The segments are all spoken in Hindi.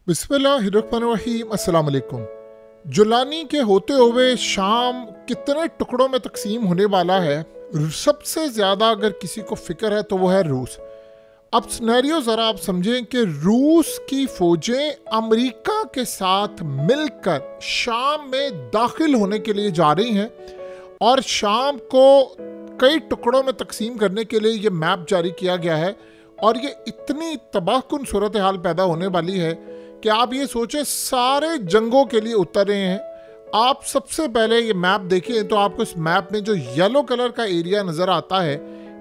बिस्मिल्लाहिर्रहमानिर्रहीम। अस्सलाम वालेकुम। जुलानी के होते हुए शाम कितने टुकड़ों में तकसीम होने वाला है, सबसे ज़्यादा अगर किसी को फिक्र है तो वो है रूस। अब सिनेरियो ज़रा आप समझें कि रूस की फ़ौजें अमेरिका के साथ मिलकर शाम में दाखिल होने के लिए जा रही हैं और शाम को कई टुकड़ों में तकसीम करने के लिए ये मैप जारी किया गया है और ये इतनी तबाहकुन सूरत हाल पैदा होने वाली है कि आप ये सोचें सारे जंगों के लिए उतर रहे हैं। आप सबसे पहले ये मैप देखें तो आपको इस मैप में जो येलो कलर का एरिया नज़र आता है,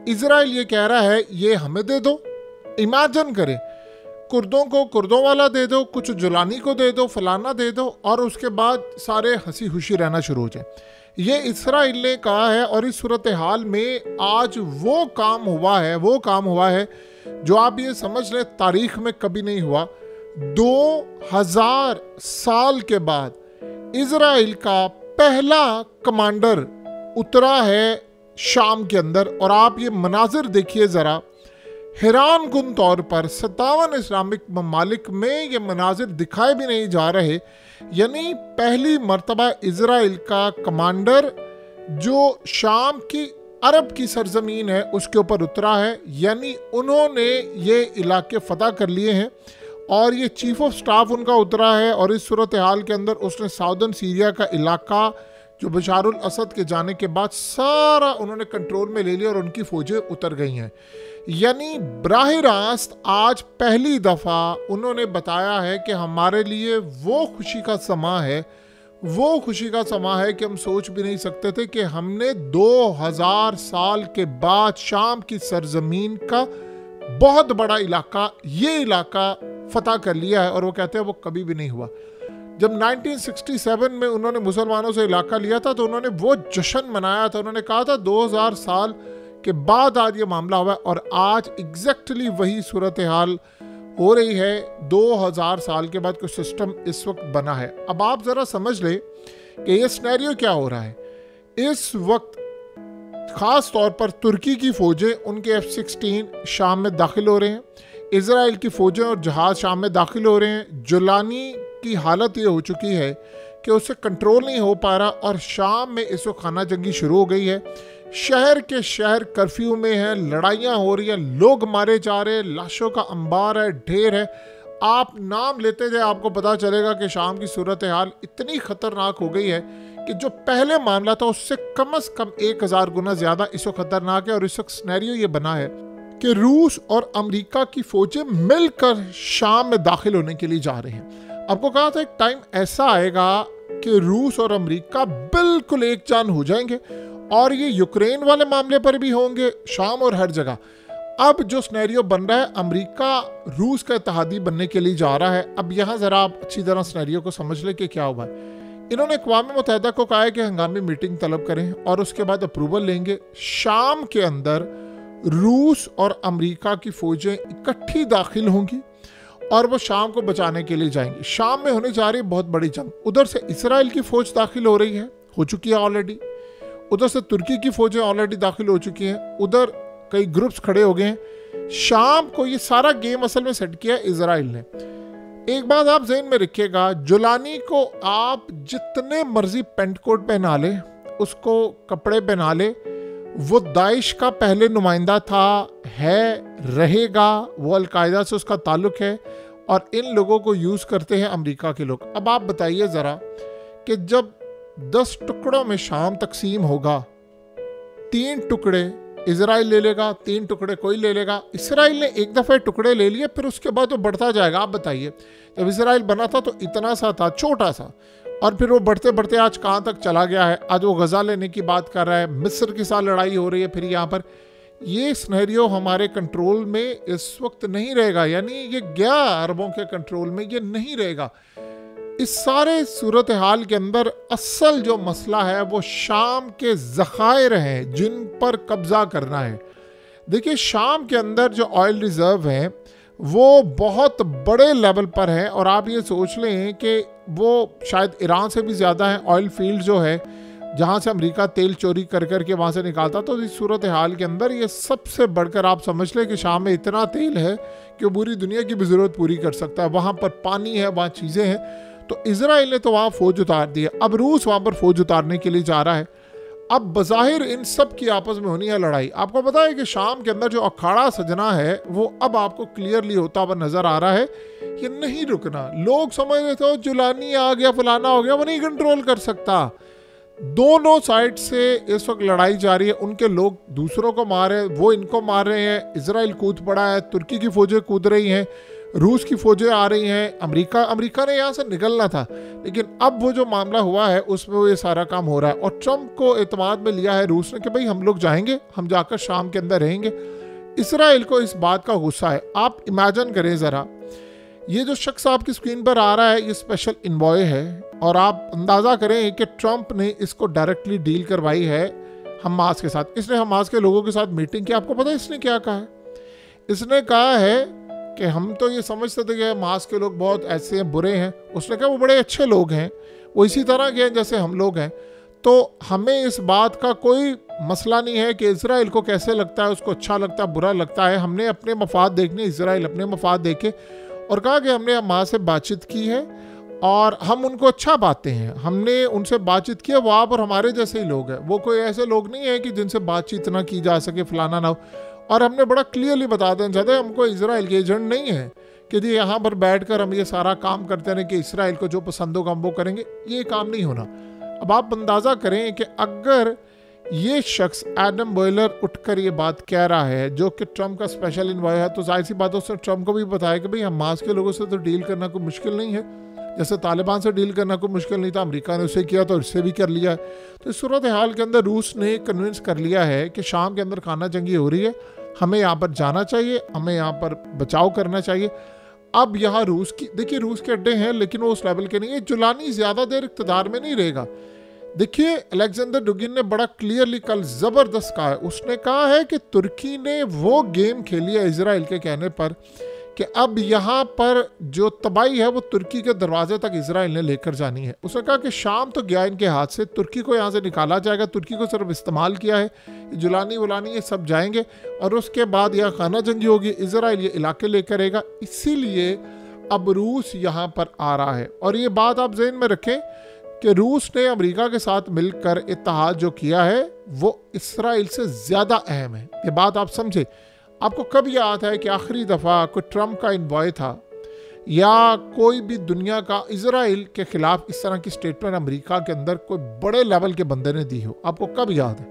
इजराइल ये कह रहा है ये हमें दे दो। इमेजिन करें, कुर्दों को कुर्दों वाला दे दो, कुछ जुलानी को दे दो, फलाना दे दो और उसके बाद सारे हंसी खुशी रहना शुरू हो जाए। ये इजराइल ने कहा है और इस सूरत हाल में आज वो काम हुआ है जो आप ये समझ लें तारीख में कभी नहीं हुआ। 2000 साल के बाद इजराइल का पहला कमांडर उतरा है शाम के अंदर और आप ये मनाजिर देखिए ज़रा, हैरान कुन तौर पर 57 इस्लामिक ममालिक में ये मनाजिर दिखाए भी नहीं जा रहे। यानी पहली मर्तबा इजराइल का कमांडर जो शाम की अरब की सरजमीन है उसके ऊपर उतरा है, यानी उन्होंने ये इलाके फतह कर लिए हैं और ये चीफ ऑफ स्टाफ उनका उतरा है और इस सूरत हाल के अंदर उसने साउदर्न सीरिया का इलाका जो बशारुल असद के जाने के बाद सारा उन्होंने कंट्रोल में ले लिया और उनकी फौजें उतर गई हैं। यानी बराह रास्त आज पहली दफ़ा उन्होंने बताया है कि हमारे लिए वो खुशी का समा है कि हम सोच भी नहीं सकते थे कि हमने 2000 साल के बाद शाम की सरजमीन का बहुत बड़ा इलाका फतह कर लिया है। और वो कहते हैं वो कभी भी नहीं हुआ। जब 1967 में उन्होंने मुसलमानों से इलाका लिया था तो उन्होंने वो जश्न मनाया था, उन्होंने कहा था 2000 साल के बाद आज ये मामला हुआ और आज एग्जैक्टली वही सूरत हाल हो रही है। 2000 साल के बाद कुछ सिस्टम इस वक्त बना है। अब आप ज़रा समझ लें कि ये सिनेरियो क्या हो रहा है। इस वक्त ख़ास तौर पर तुर्की की फ़ौजें उनके F-16 शाम में दाखिल हो रहे हैं, इजराइल की फ़ौजें और जहाज़ शाम में दाखिल हो रहे हैं। जुलानी की हालत ये हो चुकी है कि उससे कंट्रोल नहीं हो पा रहा और शाम में इस वक्त खाना जंगी शुरू हो गई है। शहर के शहर कर्फ्यू में है, लड़ाइयाँ हो रही हैं, लोग मारे जा रहे हैं, लाशों का अंबार है, ढेर है। आप नाम लेते जाए आपको पता चलेगा कि शाम की सूरत हाल इतनी ख़तरनाक हो गई है कि जो पहले मामला था उससे कम से कम 1000 गुना ज़्यादा इस वक्त खतरनाक है। और इस वक्त सिनेरियो ये बना है कि रूस और अमेरिका की फ़ौजें मिलकर शाम में दाखिल होने के लिए जा रहे हैं। आपको कहा था एक टाइम ऐसा आएगा कि रूस और अमेरिका बिल्कुल एक जान हो जाएंगे और ये यूक्रेन वाले मामले पर भी होंगे, शाम और हर जगह। अब जो सिनेरियो बन रहा है, अमेरिका रूस का इत्तेहादी बनने के लिए जा रहा है। अब यहाँ ज़रा आप अच्छी तरह सिनेरियो को समझ लें कि क्या हुआ है। इन्होंने अक़वाम मुत्तहिदा को कहा है कि हंगामी मीटिंग तलब करें और उसके बाद अप्रूवल लेंगे। शाम के अंदर रूस और अमेरिका की फ़ौजें इकट्ठी दाखिल होंगी और वो शाम को बचाने के लिए जाएंगी। शाम में होने जा रही है बहुत बड़ी जंग। उधर से इसराइल की फ़ौज दाखिल हो रही है, हो चुकी है ऑलरेडी। उधर से तुर्की की फ़ौजें ऑलरेडी दाखिल हो चुकी हैं। उधर कई ग्रुप्स खड़े हो गए हैं। शाम को ये सारा गेम असल में सेट किया इजराइल ने। एक बात आप ज़हन में रखिएगा, जुलानी को आप जितने मर्जी पेंट कोट पहना ले, उसको कपड़े पहना ले, वो दाइश का पहले नुमाइंदा था, है, रहेगा। वो अलकायदा से उसका ताल्लुक़ है और इन लोगों को यूज़ करते हैं अमेरिका के लोग। अब आप बताइए ज़रा कि जब 10 टुकड़ों में शाम तकसीम होगा, 3 टुकड़े इजराइल ले लेगा, 3 टुकड़े कोई ले लेगा। इसराइल ने एक दफ़े टुकड़े ले लिए, फिर उसके बाद वो बढ़ता जाएगा। आप बताइए, जब इसराइल बना था तो इतना सा था, छोटा सा, और फिर वो बढ़ते बढ़ते आज कहाँ तक चला गया है। आज वो गज़ा लेने की बात कर रहा है, मिस्र के साथ लड़ाई हो रही है। फिर यहाँ पर ये सिनेरियो हमारे कंट्रोल में इस वक्त नहीं रहेगा, यानी ये गया अरबों के कंट्रोल में, ये नहीं रहेगा। इस सारे सूरत हाल के अंदर असल जो मसला है वो शाम के ज़खायर हैं जिन पर कब्ज़ा करना है। देखिए, शाम के अंदर जो ऑयल रिज़र्व हैं वो बहुत बड़े लेवल पर है और आप ये सोच लें कि वो शायद ईरान से भी ज़्यादा है। ऑयल फील्ड जो है जहाँ से अमेरिका तेल चोरी कर कर के वहाँ से निकालता, तो इस सूरत हाल के अंदर ये सबसे बढ़कर आप समझ लें कि शाम में इतना तेल है कि वो पूरी दुनिया की भी ज़रूरत पूरी कर सकता है। वहाँ पर पानी है, वहाँ चीज़ें हैं, तो इजराइल ने तो वहाँ फ़ौज उतार दी है। अब रूस वहाँ पर फ़ौज उतारने के लिए जा रहा है। अब बज़ाहिर इन सब की आपस में होनी है लड़ाई। आपको पता है कि शाम के अंदर जो अखाड़ा सजना है वो अब आपको क्लियरली होता हुआ नज़र आ रहा है। ये नहीं रुकना। लोग समझ रहे थे जुलानी आ गया, फलाना हो गया, वो नहीं कंट्रोल कर सकता। दोनों साइड से इस वक्त लड़ाई जारी है। उनके लोग दूसरों को मार रहे हैं, वो इनको मार रहे हैं। इजराइल कूद पड़ा है, तुर्की की फौजें कूद रही हैं, रूस की फौजें आ रही हैं। अमेरिका ने यहाँ से निकलना था, लेकिन अब वो जो मामला हुआ है उसमें वो ये सारा काम हो रहा है। और ट्रंप को एतमाद में लिया है रूस ने कि भाई हम लोग जाएंगे, हम जाकर शाम के अंदर रहेंगे। इसराइल को इस बात का गुस्सा है। आप इमेजिन करें ज़रा, ये जो शख्स आपकी स्क्रीन पर आ रहा है ये स्पेशल इन्वॉय है, और आप अंदाज़ा करें कि ट्रंप ने इसको डायरेक्टली डील करवाई है हमास के साथ। इसने हमास के लोगों के साथ मीटिंग की। आपको पता है इसने क्या कहा है? इसने कहा है कि हम तो ये समझते थे कि हमास के लोग बहुत ऐसे हैं, बुरे हैं। उसने कहा वो बड़े अच्छे लोग हैं, वो इसी तरह के हैं जैसे हम लोग हैं। तो हमें इस बात का कोई मसला नहीं है कि इजराइल को कैसे लगता है, उसको अच्छा लगता है, बुरा लगता है। हमने अपने मफाद देखने, इजराइल अपने मफाद देखे, और कहा कि हमने हमास से बातचीत की है और हम उनको अच्छा पाते हैं। हमने उनसे बातचीत की है, वो आप और हमारे जैसे ही लोग हैं। वो कोई ऐसे लोग नहीं है कि जिनसे बातचीत ना की जा सके, फलाना ना हो। और हमने बड़ा क्लियरली बता देना चाहते हैं, हमको इजराइल के एजेंट नहीं है कि जी यहाँ पर बैठकर हम ये सारा काम करते रहें कि इसराइल को जो पसंद होगा हम वो करेंगे। ये काम नहीं होना। अब आप अंदाज़ा करें कि अगर ये शख्स एडम बॉयलर उठकर ये बात कह रहा है, जो कि ट्रंप का स्पेशल इन्वॉय है, तो जाहिर सी बात है उसने ट्रंप को भी बताया कि भाई हमास के लोगों से तो डील करना कोई मुश्किल नहीं है, जैसे तालिबान से डील करना कोई मुश्किल नहीं था। अमेरिका ने उसे किया तो इससे भी कर लिया। तो इस सूरत हाल के अंदर रूस ने कन्विंस कर लिया है कि शाम के अंदर खाना जंगी हो रही है, हमें यहाँ पर जाना चाहिए, हमें यहाँ पर बचाव करना चाहिए। अब यहाँ रूस की देखिए, रूस के अड्डे हैं लेकिन वो उस लेवल के नहीं है। जुलानी ज़्यादा देर इक़्तिदार में नहीं रहेगा। देखिए अलेक्जेंडर डुगिन ने बड़ा क्लियरली कल ज़बरदस्त कहा है। उसने कहा है कि तुर्की ने वो गेम खेली है इजराइल के कहने पर कि अब यहाँ पर जो तबाही है वो तुर्की के दरवाजे तक इजराइल ने लेकर जानी है। उसने कहा कि शाम तो गया इनके हाथ से, तुर्की को यहाँ से निकाला जाएगा। तुर्की को सिर्फ इस्तेमाल किया है, जुलानी वुलानी ये सब जाएंगे और उसके बाद यहाँ खाना जंगी होगी, इजराइल ये इलाके लेकर आएगा। इसीलिए अब रूस यहाँ पर आ रहा है। और ये बात आप ज़हन में रखें कि रूस ने अमेरिका के साथ मिलकर इत्तेहाद जो किया है वो इसराइल से ज़्यादा अहम है। ये बात आप समझे। आपको कब याद है कि आखिरी दफ़ा कोई ट्रंप का इन्वॉय था या कोई भी दुनिया का इजराइल के खिलाफ इस तरह की स्टेटमेंट अमेरिका के अंदर कोई बड़े लेवल के बंदे ने दी हो? आपको कब याद है?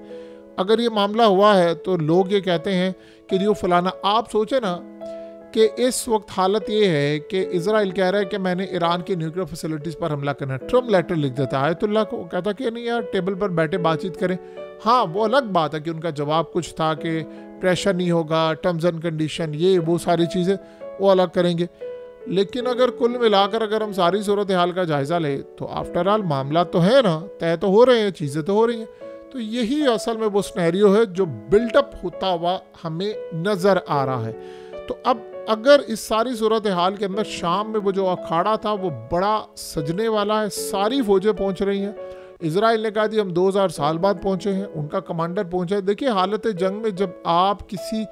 अगर ये मामला हुआ है तो लोग ये कहते हैं कि जो फलाना। आप सोचे ना कि इस वक्त हालत ये है कि इजराइल कह रहा है कि मैंने ईरान की न्यूक्लियर फैसिलिटीज़ पर हमला करना है। ट्रंप लेटर लिख देता है आयतुल्लाह को, कहता कि नहीं यार टेबल पर बैठे बातचीत करें। हाँ वो अलग बात है कि उनका जवाब कुछ था कि प्रेशर नहीं होगा, टर्म्स एंड कंडीशन, ये वो सारी चीज़ें वो अलग करेंगे। लेकिन अगर कुल मिलाकर अगर हम सारी सूरत हाल का जायज़ा लें तो आफ्टर ऑल मामला तो है ना, तय तो हो रहे हैं, चीज़ें तो हो रही हैं। तो यही असल में वो सिनेरियो है जो बिल्डअप होता हुआ हमें नज़र आ रहा है। तो अब अगर इस सारी सूरत हाल के अंदर शाम में वो जो अखाड़ा था वो बड़ा सजने वाला है। सारी फौजें पहुंच रही हैं। इजराइल ने कहा जी हम 2000 साल बाद पहुंचे हैं, उनका कमांडर पहुंचा है। देखिए हालत जंग में जब आप किसी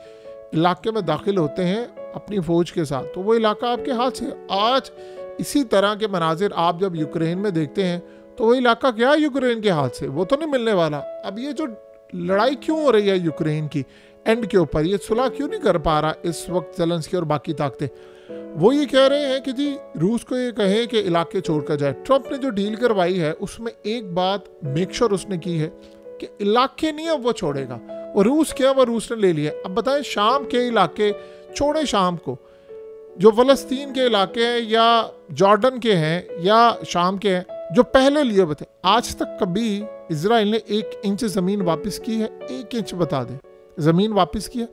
इलाके में दाखिल होते हैं अपनी फ़ौज के साथ तो वो इलाका आपके हाथ से। आज इसी तरह के मनाजिर आप जब यूक्रेन में देखते हैं तो वो इलाका क्या है यूक्रेन के हाथ से, वो तो नहीं मिलने वाला। अब ये जो लड़ाई क्यों हो रही है यूक्रेन की एंड के ऊपर, ये सुलह क्यों नहीं कर पा रहा इस वक्त ज़ेलेंस्की और बाकी ताकतें? वो ये कह रहे हैं कि जी रूस को ये कहें कि इलाके छोड़कर जाए। ट्रंप ने जो डील करवाई है उसमें एक बात मेक श्योर उसने की है कि इलाके नहीं अब वो छोड़ेगा। और रूस क्या, वो रूस ने ले लिया। अब बताएं शाम के इलाके छोड़े, शाम को जो फ़लस्तीन के इलाके हैं या जॉर्डन के हैं या शाम के हैं जो पहले लिए हुए थे, आज तक कभी इजराइल ने 1 इंच ज़मीन वापस की है? 1 इंच बता दें ज़मीन वापस की है?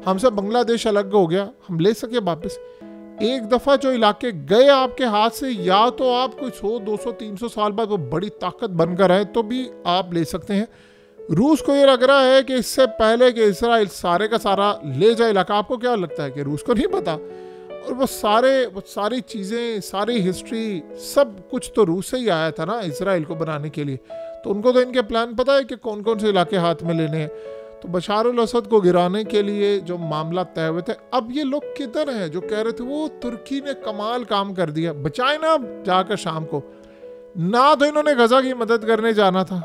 हमसे बांग्लादेश अलग हो गया, हम ले सके वापस? एक दफ़ा जो इलाके गए आपके हाथ से, या तो आप कोई 100, 200, 300 साल बाद वो बड़ी ताकत बनकर आए तो भी आप ले सकते हैं। रूस को ये लग रहा है कि इससे पहले कि इसराइल सारे का सारा ले जाए इलाका। आपको क्या लगता है कि रूस को नहीं पता? और वो सारी चीज़ें, सारी हिस्ट्री, सब कुछ तो रूस से ही आया था ना इसराइल को बनाने के लिए। तो उनको तो इनके प्लान पता है कि कौन कौन से इलाके हाथ में लेने हैं। तो बशार अल असद को गिराने के लिए जो मामला तय हुए थे, अब ये लोग किधर हैं जो कह रहे थे वो तुर्की ने कमाल काम कर दिया, बचाए ना अब जाकर शाम को। ना तो इन्होंने गजा की मदद करने जाना था,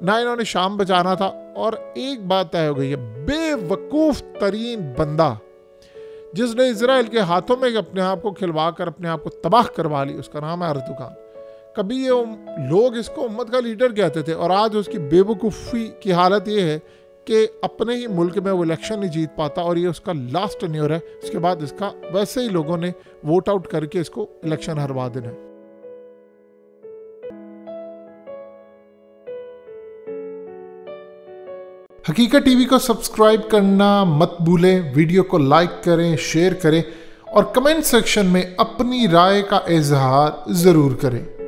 ना इन्होंने शाम बचाना था। और एक बात तय हो गई है, बेवकूफ तरीन बंदा जिसने इजराइल के हाथों में अपने आप को खिलवा कर अपने आप को तबाह करवा ली, उसका नाम है अर्दोगान। कभी ये लोग इसको उम्मत का लीडर कहते थे, और आज उसकी बेवकूफ़ी की हालत ये है कि अपने ही मुल्क में वो इलेक्शन नहीं जीत पाता, और ये उसका लास्ट टेन्योर है। इसके बाद इसका वैसे ही लोगों ने वोट आउट करके इसको इलेक्शन हरवा देना है। हकीकत टीवी को सब्सक्राइब करना मत भूलें, वीडियो को लाइक करें, शेयर करें और कमेंट सेक्शन में अपनी राय का इजहार ज़रूर करें।